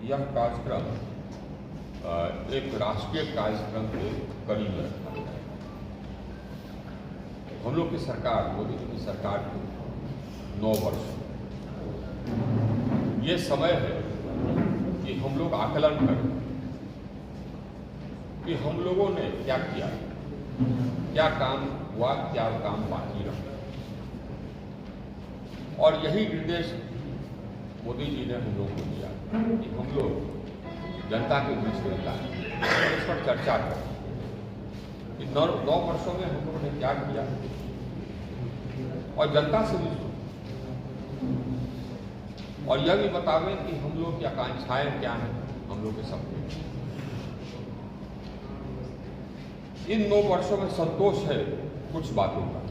यह कार्यक्रम एक राष्ट्रीय कार्यक्रम के करीब रखा गया है। हम लोग की सरकार, मोदी जी की सरकार के 9 वर्ष, ये समय है कि हम लोग आकलन करें कि हम लोगों ने क्या किया, क्या काम हुआ, क्या काम बाकी रहा। और यही निर्देश मोदी जी ने हम लोग को दिया कि हम लोग जनता के बीच में जाएं, इस पर चर्चा करें कि 9 वर्षों में हम लोगों ने क्या किया और जनता से भी और यह भी बतावें कि हम लोग की आकांक्षाएं क्या हैं, हम लोग के सपने। इन 9 वर्षों में संतोष है कुछ बातों का।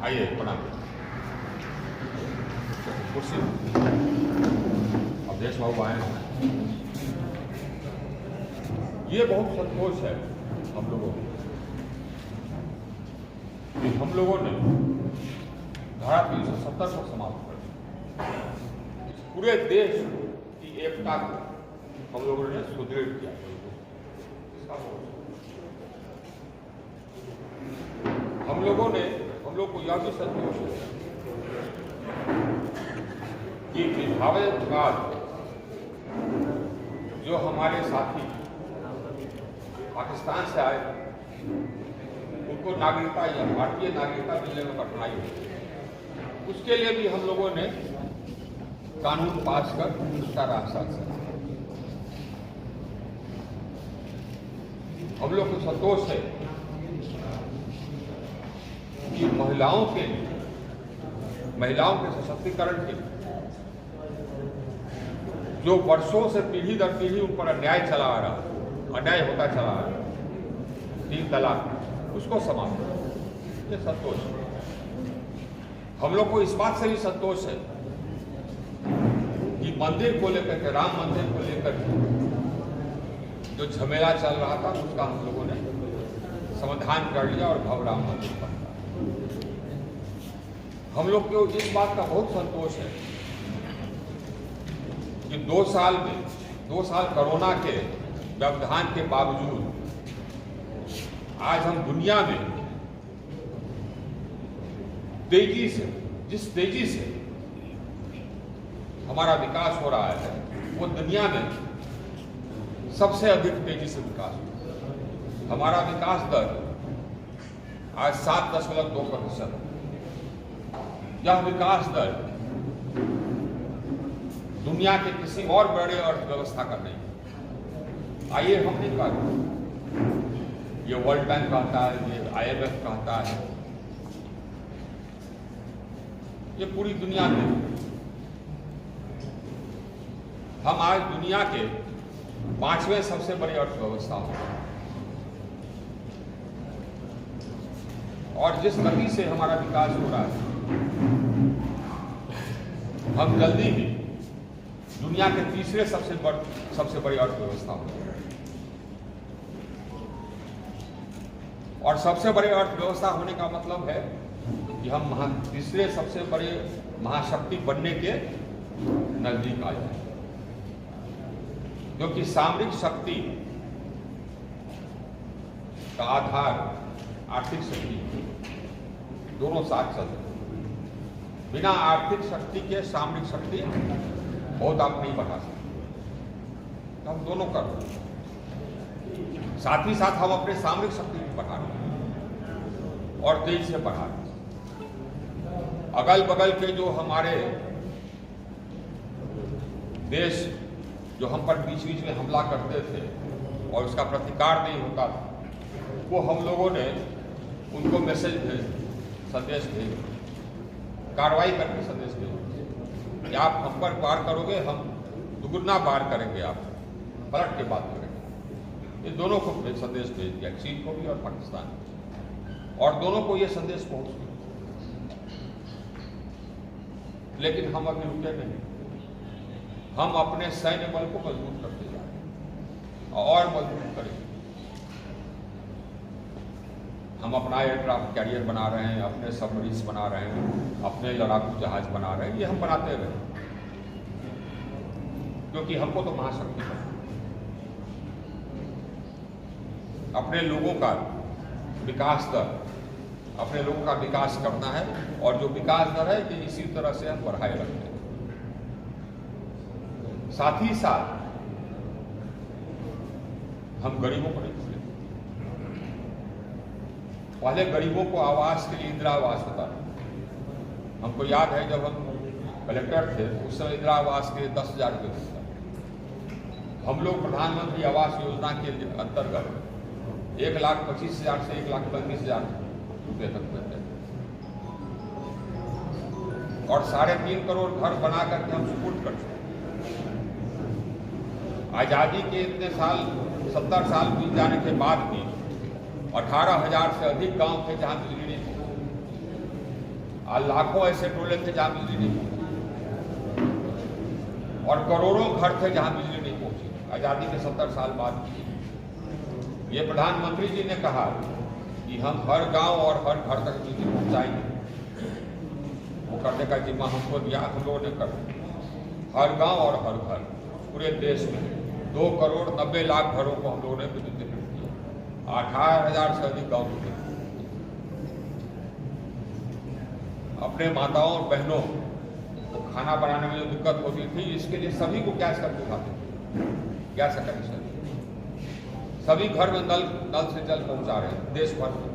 आइए प्रणाम कुर्सी। अवधेश बाबू आए हैं। ये बहुत संतोष है हम लोगों को कि हम लोगों ने धारा 370 को समाप्त कर दिया। पूरे देश की एकता को हम लोगों ने सुदृढ़ किया। हम लोग को यह भी संतोष है कि विभाजन के बाद जो हमारे साथी पाकिस्तान से आए उनको नागरिकता या भारतीय नागरिकता मिलने में कठिनाई हुई, उसके लिए भी हम लोगों ने कानून पास कर उसका रास्ता दिया। हम लोग को संतोष है कि महिलाओं के सशक्तिकरण के लिए जो वर्षों से पीढ़ी दर पीढ़ी उन पर अन्याय चला आ रहा, अन्याय होता चला आ रहा, 3 तलाक, उसको समाप्त करें, ये संतोष है। हम लोग को इस बात से भी संतोष है कि मंदिर को लेकर के, राम मंदिर को लेकर के जो झमेला चल रहा था उसका हम लोगों ने समाधान कर लिया और भव्य राम मंदिर बन गया। हम लोग को इस बात का बहुत संतोष है कि 2 साल कोरोना के व्यवधान के बावजूद आज हम दुनिया में जिस तेजी से हमारा विकास हो रहा है, वो दुनिया में सबसे अधिक तेजी से विकास हो। हमारा विकास दर आज 7.2%। यह विकास दर दुनिया के किसी और बड़े अर्थव्यवस्था का नहीं है। आइए हम नहीं कहते, ये वर्ल्ड बैंक कहता है, ये IMF कहता है, ये पूरी दुनिया में हम आज दुनिया के 5वें सबसे बड़ी अर्थव्यवस्था हो, और जिस गति से हमारा विकास हो रहा है, हम जल्दी ही दुनिया के 3रे सबसे बड़ी अर्थव्यवस्था हो, और सबसे बड़ी अर्थव्यवस्था होने का मतलब है कि हम 3रे सबसे बड़े महाशक्ति बनने के नजदीक आ जाए, क्योंकि सामरिक शक्ति का आधार आर्थिक शक्ति, दोनों साथ चलते हैं। बिना आर्थिक शक्ति के सामरिक शक्ति बहुत आप नहीं बढ़ा सकते। हम दोनों कर रहे हैं, साथ ही साथ हम अपने सामरिक शक्ति भी बढ़ा रहे हैं और तेजी से बढ़ा रहे हैं। अगल बगल के जो हमारे देश जो हम पर बीच बीच में हमला करते थे और उसका प्रतिकार नहीं होता था, वो हम लोगों ने उनको संदेश भेजे, कार्रवाई करके संदेश भेजे कि आप हम पर वार करोगे, हम दुगुना वार करेंगे, आप पलट के बात करेंगे। ये दोनों को संदेश भेज दिया, चीन को भी और पाकिस्तान को, और दोनों को ये संदेश पहुंच गया। लेकिन हम अभी रुके नहीं, हम अपने सैन्य बल को मजबूत करते जा रहे हैं और मजबूत करेंगे। हम अपना एयरक्राफ्ट कैरियर बना रहे हैं, अपने सबमरीन्स बना रहे हैं, अपने लड़ाकू जहाज बना रहे हैं, ये हम बनाते रहे। क्योंकि हमको तो महाशक्ति है, अपने लोगों का विकास दर, अपने लोगों का विकास करना है, और जो विकास दर है कि इसी तरह से हम बढ़ाए रखते हैं। साथ ही साथ हम गरीबों को नहीं भूलें। पहले गरीबों को आवास के लिए इंदिरा आवास होता था। हमको याद है जब हम कलेक्टर थे उस समय इंदिरा आवास के 10,000 रुपये मिलता। हम लोग प्रधानमंत्री आवास योजना के अंतर्गत 1,25,000 से 1,35,000 रुपये तक मिलते हैं, और 3.5 करोड़ घर बना करके हम सुपुर्द कर चुके। आज़ादी के इतने साल, 70 साल बीत जाने के बाद भी 18,000 से अधिक गांव थे जहां बिजली नहीं पहुंची, और लाखों ऐसे टोले थे जहां बिजली नहीं पहुंची, और करोड़ों घर थे जहां बिजली नहीं पहुंची। आज़ादी के 70 साल बाद ये प्रधानमंत्री जी ने कहा कि हम हर गांव और हर घर तक बिजली पहुंचाएंगे। वो करने का जिम्मा हमको दिया, हम लोगों ने कर। हर गांव और हर घर पूरे देश में 2,90,00,000 घरों को हम लोगों ने विद्युत किया, 18,000 से अधिक गाँव में। अपने माताओं और बहनों को खाना बनाने में जो दिक्कत होती थी, इसके लिए सभी को गैस करके उठाते थे, गैस का कनेक्शन। सभी घर में नल से जल पहुंचा रहे हैं देश भर में,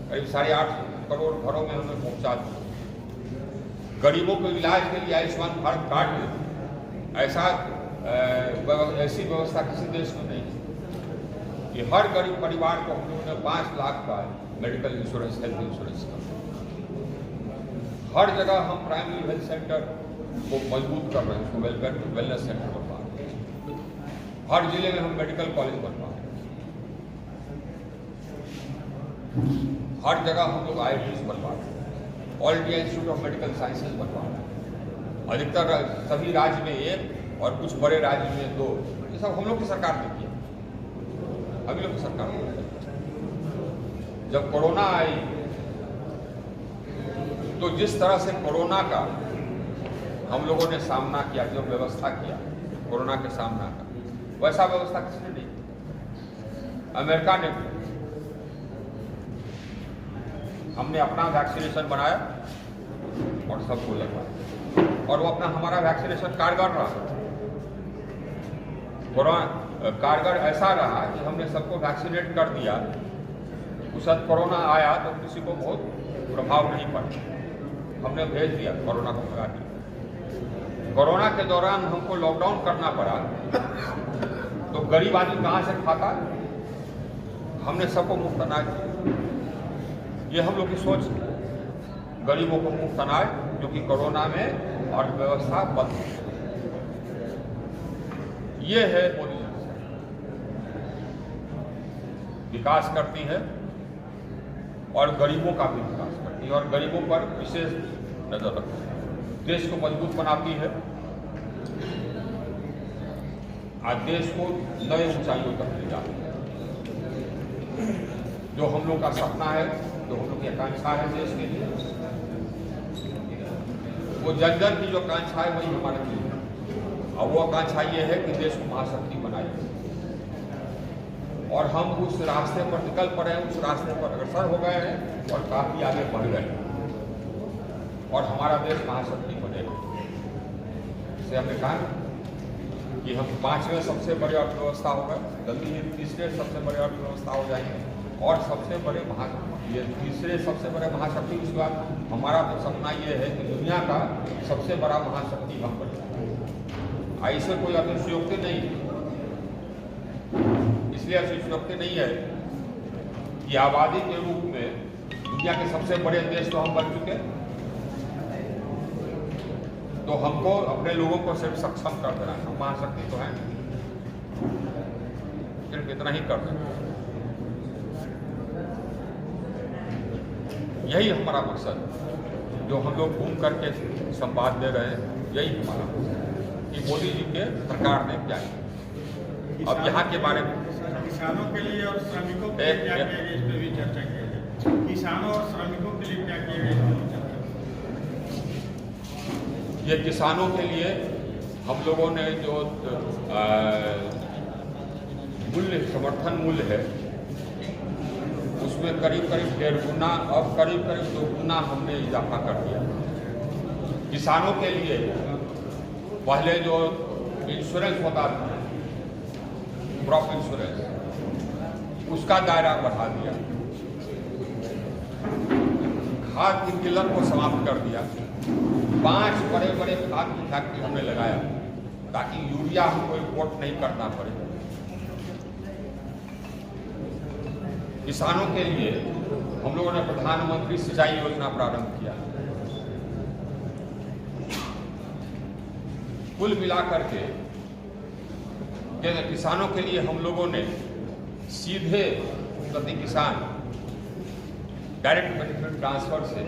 करीब 8.5 करोड़ घरों में हमने पहुंचा दिया। गरीबों को इलाज के लिए आयुष्मान भारत कार्ड में ऐसी व्यवस्था किसी देश में नहीं है कि हर गरीब परिवार को हम लोगों ने 5 लाख का मेडिकल इंश्योरेंस, हेल्थ इंश्योरेंस का। हर जगह हम प्राइमरी हेल्थ सेंटर को मजबूत कर रहे हैं, उसको वेलनेस सेंटर बनवा रहे हैं। हर जिले में हम मेडिकल कॉलेज बनवा रहे हैं। हर जगह हम लोग IITs बनवा रहे हैं, all India institute of medical sciences बनवा रहे हैं। अधिकतर सभी राज्य में 1 और कुछ बड़े राज्य में 2। ये सब हम लोग की सरकार ने किया, अभी लोग की सरकार ने किया। जब कोरोना आई तो जिस तरह से कोरोना का हम लोगों ने सामना किया, जो व्यवस्था किया कोरोना के सामना का, वैसा व्यवस्था किसी ने नहीं किया। अमेरिका ने किया। हमने अपना वैक्सीनेशन बनाया और सबको लगवाया, और वो अपना हमारा वैक्सीनेशन कारगर रहा। कोरोना कारगर ऐसा रहा कि हमने सबको वैक्सीनेट कर दिया। उस वक्त कोरोना आया तो किसी को बहुत प्रभाव नहीं पड़ा, हमने भेज दिया, कोरोना को भगा दिया। कोरोना के दौरान हमको लॉकडाउन करना पड़ा, तो गरीब आदमी कहाँ से खाता? हमने सबको मुफ्त अनाज दिया। ये हम लोग की सोच है, गरीबों को मुफ्त अनाज, क्योंकि कोरोना में अर्थव्यवस्था बंद है। ये है मोदी विकास करती है, और गरीबों का भी विकास करती है, और गरीबों पर विशेष नजर रखती है, देश को मजबूत बनाती है, आज देश को नए ऊंचाइयों तक ले जाती है। जो हम लोग का सपना है, जो हम लोग की आकांक्षा है देश के लिए, वो जन जन की जो आकांक्षा है वही हमारे लिए है। और वो आकांक्षा ये है कि देश को महाशक्ति बनाए, और हम उस रास्ते पर निकल पड़े हैं, उस रास्ते पर अग्रसर हो गए हैं, और काफी आगे बढ़ गए हैं, और हमारा देश महाशक्ति बनेगा। इससे हमने कहा कि हम 5वें सबसे बड़े अर्थव्यवस्था हो गए, जल्दी ही 3रे सबसे बड़े अर्थव्यवस्था हो जाएंगे, और सबसे बड़े ये 3रे सबसे बड़े महाशक्ति। उसके बाद हमारा तो सपना ये है कि दुनिया का सबसे बड़ा महाशक्ति हम बने। ऐसे कोई अतिशयोक्ति नहीं है, इसलिए अतिशयोक्ति नहीं है कि आबादी के रूप में दुनिया के सबसे बड़े देश तो हम बन चुके, तो हमको अपने लोगों को सिर्फ सक्षम कर देना है। हम महाशक्ति तो हैं, सिर्फ इतना ही कर देना। यही हमारा मकसद, जो हम लोग घूम करके संवाद दे रहे हैं, यही हमारा मकसद कि मोदी जी के सरकार ने क्या किया। अब यहाँ के बारे में किसानों के लिए और श्रमिकों के लिए क्या किया गया, इस पर भी चर्चा की जाए। किसानों और श्रमिकों के लिए क्या किया गया, इस पर चर्चा। ये किसानों के लिए हम लोगों ने जो मूल्य समर्थन मूल्य है उसमें करीब करीब 1.5 गुना और करीब करीब 2 गुना हमने इजाफा कर दिया। किसानों के लिए पहले जो इंश्योरेंस होता था, क्रॉप इंश्योरेंस, उसका दायरा बढ़ा दिया। खाद की किल्लत को समाप्त कर दिया। 5 बड़े बड़े खाद की फैक्ट्री हमने लगाया ताकि यूरिया हमको इम्पोर्ट नहीं करना पड़े। किसानों के लिए हम लोगों ने प्रधानमंत्री सिंचाई योजना प्रारंभ किया। कुल मिलाकर के किसानों के लिए हम लोगों ने सीधे प्रति किसान डायरेक्ट बेनिफिट ट्रांसफर से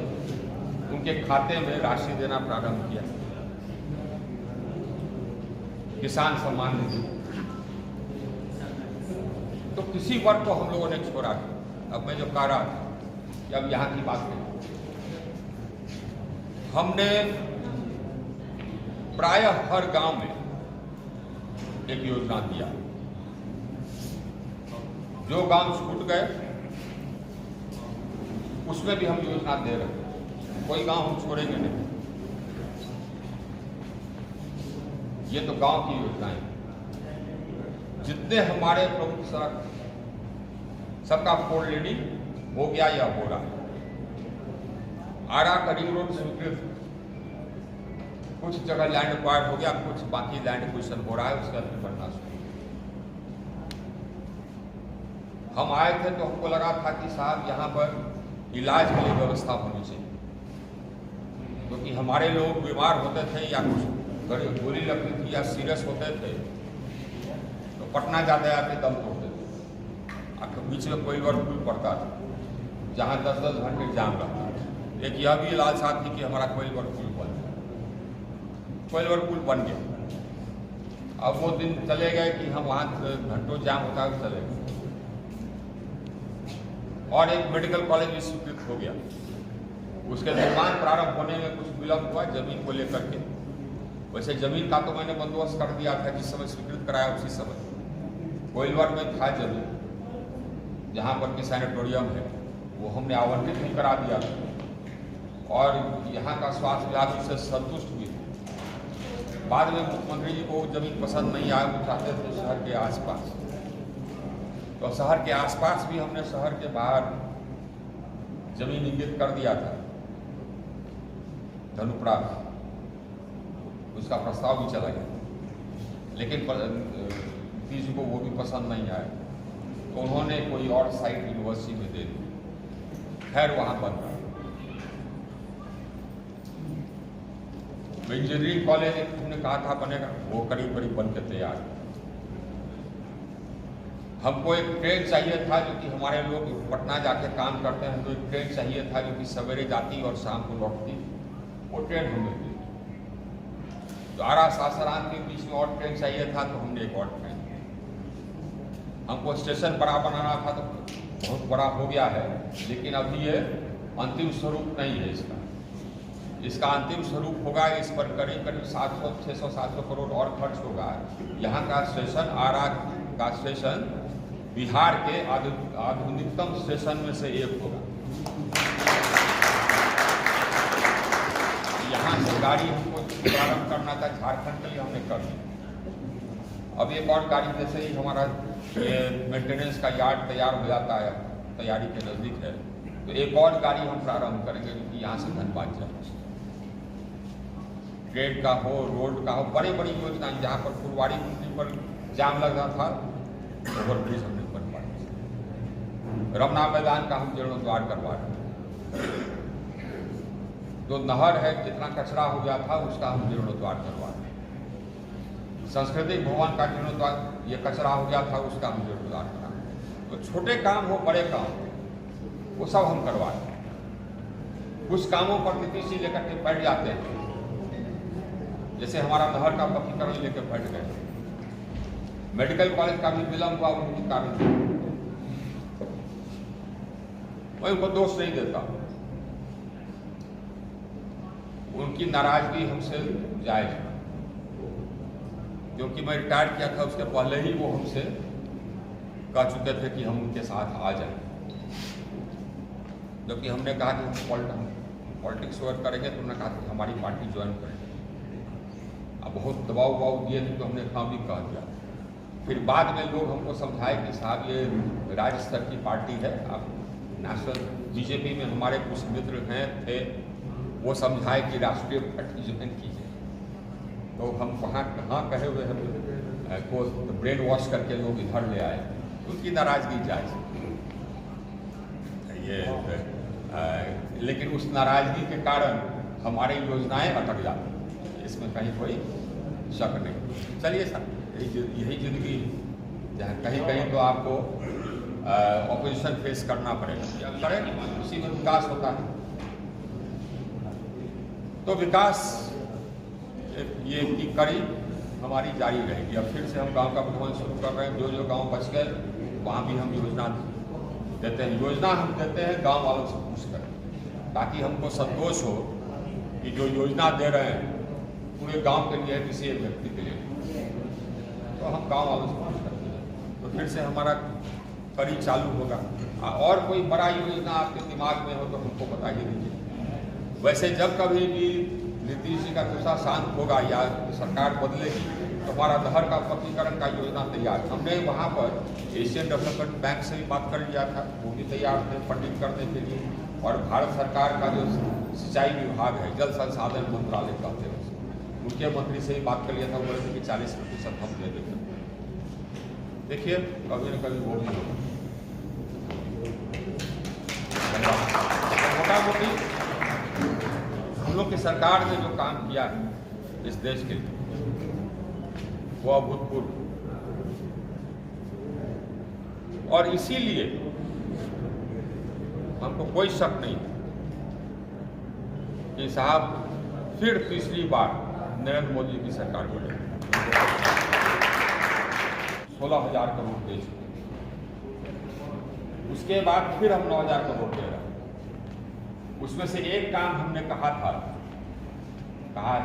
उनके खाते में राशि देना प्रारंभ किया। किसान सम्मान निधि तो किसी वर्ग को हम लोगों ने छोड़ा नहीं। अब मैं जो कह रहा था कि अब यहाँ की बात करें, हमने प्रायः हर गांव में एक योजना दिया। जो गांव छूट गए उसमें भी हम योजना दे रहे हैं। कोई गांव हम छोड़ेंगे नहीं। ये तो गांव की योजनाएं, जितने हमारे प्रमुख सड़क सबका फोर लेनिंग हो गया या हो रहा है। आरा का रिंग रोड स्वीकृत, कुछ जगह लैंड एक्वायर्ड हो गया, कुछ बाकी लैंड एक्विजिशन हो रहा है, उसका भी बढ़ना शुरू। हम आए थे तो हमको लगा था कि साहब यहाँ पर इलाज के लिए व्यवस्था होनी चाहिए, क्योंकि हमारे लोग बीमार होते थे या कुछ गोली लगती थी या सीरियस होते थे तो पटना जाते जाते दम तोड़ते थे। बीच में कोई और पुल पड़ता था जहाँ 10-10 घंटे जाम रहता था। एक यह भी लालसा थी कि हमारा कोइलवर पुल बन गया। कोइलवर पुल बन गया। अब वो दिन चले गए कि हम वहाँ घंटों जाम होता है चले गए। और एक मेडिकल कॉलेज भी स्वीकृत हो गया। उसके निर्माण प्रारंभ होने में कुछ विलंब हुआ जमीन को लेकर के। वैसे जमीन का तो मैंने बंदोबस्त कर दिया था जिस समय स्वीकृत कराया उसी समय। कोइलवर में था जमीन जहाँ पर कि सैनिटोरियम है, वो हमने आवंटित भी करा दिया और यहाँ का स्वास्थ्य विभाग उससे संतुष्ट भी थे। बाद में मुख्यमंत्री जी को जमीन पसंद नहीं आया, वो चाहते थे शहर के आसपास। तो शहर के आसपास भी हमने शहर के बाहर जमीन इंगित कर दिया था। धनुपड़ा उसका प्रस्ताव भी चला गया, लेकिन किसी को वो भी पसंद नहीं आया तो उन्होंने कोई और साइट यूनिवर्सिटी में दे दी। खैर वहाँ बन रहा। इंजीनियरिंग कॉलेज एक हमने कहा था बनेगा, वो करीब करीब बन के तैयार है। हमको एक ट्रेन चाहिए था जो कि हमारे लोग पटना जाके काम करते हैं, तो एक ट्रेन चाहिए था जो कि सवेरे जाती और शाम को लौटती। वो ट्रेन हमें दी। तो आरा सासाराम के बीच में और ट्रेन चाहिए था तो हमने एक और ट्रेन। हमको स्टेशन बड़ा बनाना था तो बहुत बड़ा हो गया है, लेकिन अभी ये अंतिम स्वरूप नहीं है इसका। इसका अंतिम स्वरूप होगा, इस पर करीब करीब 600-700 करोड़ और खर्च होगा। यहाँ का स्टेशन, आरा का स्टेशन बिहार के आधुनिकतम स्टेशन में से एक होगा। यहाँ से गाड़ी हमको प्रारंभ करना था, झारखंड के लिए हमने कर दी। अब एक और गाड़ी, जैसे ही हमारा ये मेंटेनेंस का यार्ड तैयार हो जाता है, तैयारी के नज़दीक है, तो एक और गाड़ी हम प्रारंभ करेंगे जो कि यहाँ से धनबाद जाए। ट्रेन का हो, रोड का हो, बड़ी बड़ी योजनाएं। जहाँ पर फुलवाड़ी पुल पर जाम लगा था, ओवरब्रिज हमने बनवा दिया। रमना मैदान का हम जीर्णोद्धार करवा रहे हैं। जो नहर है, जितना कचरा हो गया था उसका हम जीर्णोद्धार करवा रहे हैं। सांस्कृतिक भवन का जीर्णोद्धार, ये कचरा हो गया था उसका हम जीर्णोद्धार करा। तो छोटे काम हो, बड़े काम हो, वो सब हम करवा रहे हैं। कुछ कामों पर नीतीश लेकर के बैठ जाते हैं, जैसे हमारा नहर का पक्कीकरण लेकर बैठ गए। मेडिकल कॉलेज का भी विलंब हुआ उनके कारण। मैं उनको दोष नहीं देता, उनकी नाराजगी हमसे जायज है। क्योंकि मैं रिटायर किया था उसके पहले ही वो हमसे कह चुके थे कि हम उनके साथ आ जाएं। जबकि हमने कहा कि हम पॉलिटिक्स वर्क करेंगे, तो उन्होंने कहा कि हमारी पार्टी ज्वाइन करेंगे। अब बहुत दबाव दिए थे तो हमने हाँ भी कह दिया। फिर बाद में लोग हमको समझाए कि साहब ये राज्य स्तर की पार्टी है, आप नेशनल बीजेपी में हमारे कुछ मित्र थे, वो समझाए कि राष्ट्रीय पार्टी ज्वाइन कीजिए। तो हम कहाँ कहे हुए हम को ब्रेन वॉश करके लोग इधर ले आए, उनकी नाराजगी जायज़ ये लेकिन उस नाराजगी के कारण हमारी योजनाएं अटक जाती, इसमें कहीं कोई शक नहीं। चलिए सर, यही जिंदगी, जहाँ कहीं कहीं तो आपको ऑपोजिशन फेस करना पड़ेगा, करें, उसी में विकास होता है। तो विकास ये की कड़ी हमारी जारी रहेगी। अब फिर से हम गांव का भ्रमण शुरू कर रहे हैं। जो गांव बच गए वहाँ भी हम योजना देते हैं। योजना हम देते हैं गांव वालों से पूछ कर, ताकि हमको संतोष हो कि जो योजना दे रहे हैं पूरे गांव के लिए, किसी एक व्यक्ति के लिए, तो हम गांव वालों से पूछ करते हैं। तो फिर से हमारा कड़ी चालू होगा। और कोई बड़ा योजना आपके दिमाग में हो तो हमको बताइए दीजिए। वैसे जब कभी भी नीतीश जी का गुस्सा शांत होगा या सरकार बदलेगी तो हमारा नहर का पक्कीकरण का योजना तैयार। हमने वहाँ पर एशियन डेवलपमेंट बैंक से भी बात कर लिया था, वो भी तैयार थे फंडिंग करने के लिए। और भारत सरकार का जो सिंचाई विभाग है, जल संसाधन मंत्रालय कहते हैं, उनके मंत्री से भी बात कर लिया था। वो बोले थे कि 40% हम दे देंगे। देखिए कभी न कभी वो भी होगा। मोटा मोटी हम लोग की सरकार ने जो काम किया है इस देश के लिए वो अभूतपूर्व, और इसीलिए हमको कोई शक नहीं कि साहब फिर तीसरी बार नरेंद्र मोदी की सरकार बनेगी। 16,000 करोड़ दे चुके, उसके बाद फिर हम 9,000 करोड़ दे रहे हैं। उसमें से एक काम हमने कहा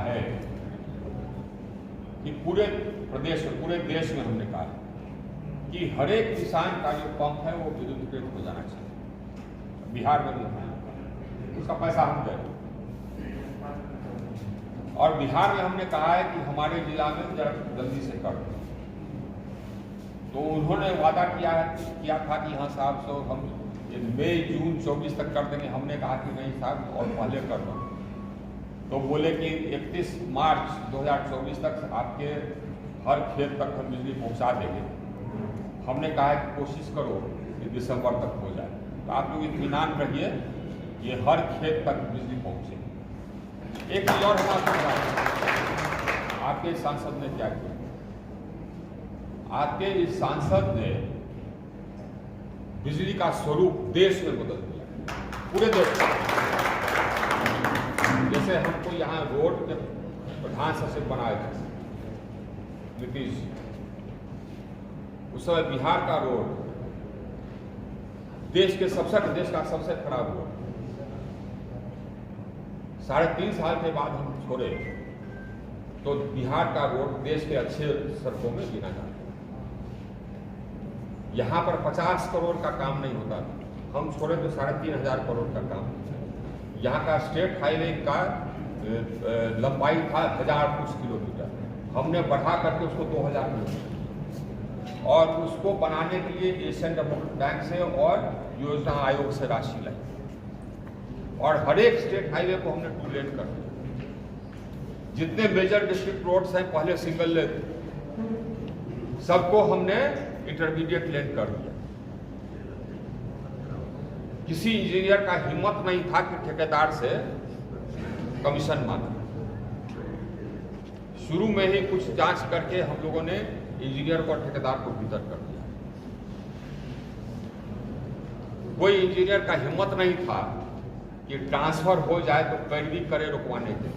है कि पूरे प्रदेश में, पूरे देश में हमने कहा कि हर एक किसान का जो पंप है वो विद्युतीकृत हो जाना चाहिए। बिहार में भी उसका पैसा हम दें। और बिहार में हमने कहा है कि हमारे जिला में जरा जल्दी से कर दें। तो उन्होंने वादा किया था कि हाँ साहब, तो हम मई जून 24 तक कर देंगे। हमने कहा कि नहीं साहब, और पहले कर दो। तो बोले कि 31 मार्च 2024 तक आपके हर खेत तक हम बिजली पहुंचा देंगे। हमने कहा कि कोशिश करो कि दिसंबर तक हो जाए। तो आप लोग इत्मीनान रहिए, ये हर खेत तक बिजली पहुंचे। एक चीज और हमारा आपके सांसद ने क्या किया? आपके इस सांसद ने बिजली का स्वरूप देश में बदल दिया, पूरे देश में। जैसे हमको यहाँ रोड के प्रधान सचिव बनाए थे नीतीश जी, उस समय बिहार का रोड देश का सबसे खराब रोड। 3.5 साल के बाद हम छोड़े तो बिहार का रोड देश के अच्छे सड़कों में गिना जाता है। यहाँ पर 50 करोड़ का काम नहीं होता, हम छोड़े तो 3,500 करोड़ का काम। यहाँ का स्टेट हाईवे का लंबाई था 1000 कुछ किलोमीटर, हमने बढ़ा करके उसको 2000 किलोमीटर, और उसको बनाने के लिए एशियन डेवलपमेंट बैंक से और योजना आयोग से राशि लाई। और हर एक स्टेट हाईवे को हमने 2 लेन कर दिया। जितने मेजर डिस्ट्रिक्ट रोड्स हैं पहले सिंगल लेन, सबको हमने इंटरमीडिएट लेन कर दिया। किसी इंजीनियर का हिम्मत नहीं था कि ठेकेदार से कमीशन मांगे। शुरू में ही कुछ जांच करके हम लोगों ने इंजीनियर को और ठेकेदार को भीतर कर दिया। कोई इंजीनियर का हिम्मत नहीं था कि ट्रांसफर हो जाए तो पैरवी करे रुकवाने के।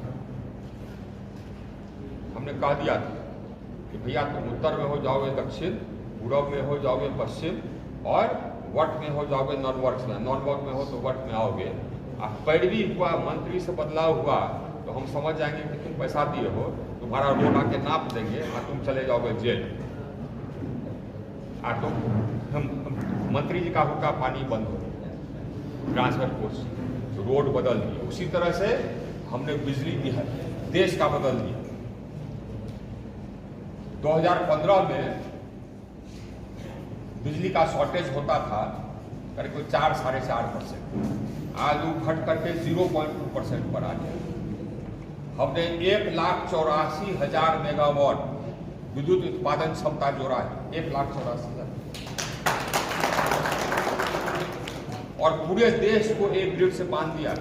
हमने कह दिया था कि भैया तुम उत्तर में हो जाओगे दक्षिण, पूर्व में हो जाओगे पश्चिम, और वर्क में हो जाओगे नॉन वर्क में, नॉन वर्क में हो तो वर्क में आओगे। अब पैरवी हुआ, मंत्री से बदलाव हुआ तो हम समझ जाएंगे कि तुम पैसा दिए हो, तुम्हारा रोड आके नाप देंगे और तुम चले जाओगे जेल। तो हम मंत्री जी का हुक्का पानी बंद हो, ट्रांसफर कोर्स रोड बदल दिए। उसी तरह से हमने बिजली दिया, देश का बदल दिया। 2015 में बिजली का शॉर्टेज होता था करीब 4-4.5%, आज वो घट करके 0.2% पर आ गया। हमने 1,84,000 मेगावाट विद्युत उत्पादन क्षमता जोड़ा है, 1,84,000, और पूरे देश को एक ग्रिड से बांध दिया।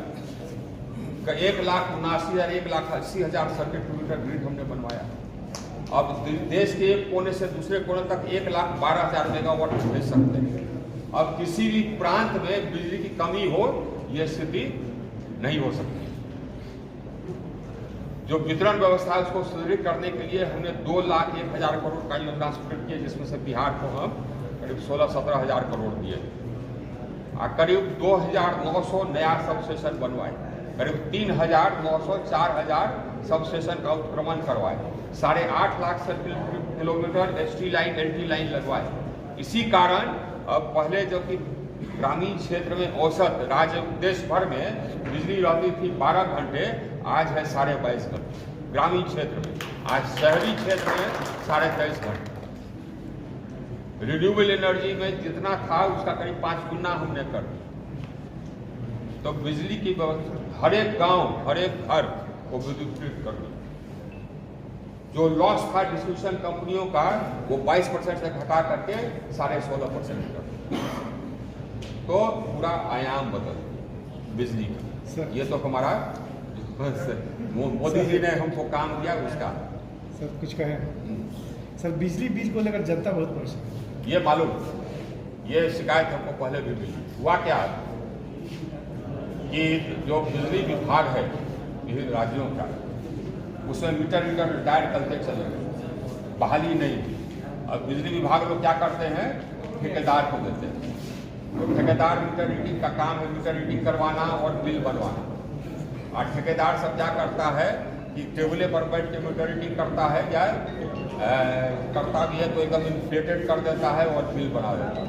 1,79,000 1,80,000 सर्किट किलोमीटर ग्रिड हमने बनवाया। अब देश के एक कोने से दूसरे कोने तक 1,12,000 मेगावाट भेज सकते हैं। अब किसी भी प्रांत में बिजली की कमी हो, यह स्थिति नहीं हो सकती। जो वितरण व्यवस्था है उसको सुदृढ़ करने के लिए हमने 2,01,000 करोड़ का योजना स्वीकृत किया, जिसमें से बिहार को हम करीब 16-17 करोड़ दिए और करीब 2,900 नया सब स्टेशन बनवाए, करीब 3,900-4,000 सब स्टेशन का उत्क्रमण करवाए, 8.5 lakh kilometre ST line LT line लगवाए। इसी कारण अब पहले जो कि ग्रामीण क्षेत्र में औसत राज्य देश भर में बिजली रहती थी 12 घंटे, आज है 22.5 घंटे ग्रामीण क्षेत्र में। आज शहरी क्षेत्र में 23.5 घंटे। रिन्यूएबल एनर्जी में जितना था उसका करीब 5 गुना हमने कर दिया। तो बिजली की व्यवस्था हर एक गांव, हर एक घर को विद्युतीकृत कर दी। जो लॉस था डिस्ट्रीब्यूशन कंपनियों का, वो 22% से घटा करके 16.5% कर दिया। तो पूरा आयाम बदल बिजली का। ये तो हमारा मोदी जी ने हमको काम दिया उसका। सर कुछ कहें? सर बिजली बिल को लेकर जनता बहुत परेशान है। ये मालूम, ये शिकायत हमको पहले भी मिली। हुआ क्या कि जो बिजली विभाग है विभिन्न राज्यों का, उसमें मीटर रिटायर करते चले गए, बहाली नहीं थी। अब बिजली विभाग लोग क्या करते हैं, ठेकेदार को देते हैं। तो ठेकेदार मीटर रीडिंग का काम है, मीटर रीडिंग करवाना और बिल बनवाना। और ठेकेदार सब क्या करता है कि टेबले पर बैठ के मीटर रीडिंग करता है, या करता भी है तो एकदम इन्फ्लेटेड कर देता है और बिल बना देता है।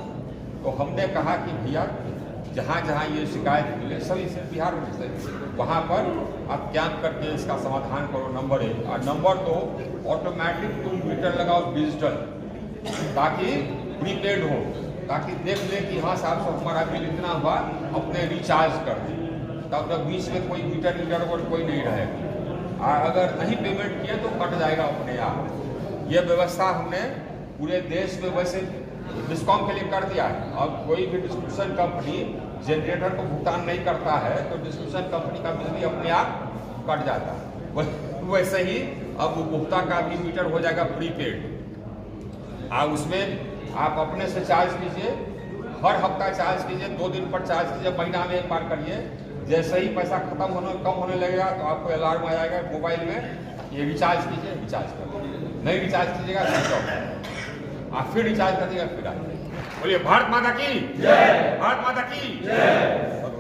तो हमने कहा कि भैया जहाँ जहाँ ये शिकायत मिले, सभी से बिहार में से, वहाँ पर आप कैंप करके इसका समाधान करो। नंबर 1 और नंबर 2, ऑटोमेटिक तुम मीटर लगाओ डिजिटल, ताकि प्रीपेड हो, ताकि देख ले कि हाँ साहब सब हमारा बिल इतना हुआ, अपने रिचार्ज कर दें। तब तक बीच में कोई मीटर और कोई नहीं रहेगा। और अगर नहीं पेमेंट किया तो कट जाएगा अपने आप। ये व्यवस्था हमने पूरे देश में वैसे डिस्कॉम के लिए कर दिया है। अब कोई भी डिस्ट्रीब्यूशन कंपनी जनरेटर को भुगतान नहीं करता है तो डिस्ट्रीब्यूशन कंपनी का बिजली अपने आप कट जाता है। वैसे ही अब उपभोक्ता का भी मीटर हो जाएगा प्रीपेड। और उसमें आप अपने से चार्ज कीजिए, हर हफ्ता चार्ज कीजिए, 2 दिन पर चार्ज कीजिए, महीना में एक बार करिए। जैसे ही पैसा खत्म होने कम होने लगेगा तो आपको अलार्म आ जाएगा मोबाइल में, ये रिचार्ज कीजिए, रिचार्ज कर नहीं रिचार्ज कीजिएगा तो आप फिर रिचार्ज कर दीजिएगा, फिर आइए। बोलिए भारत माता की जय, भारत माता की जय।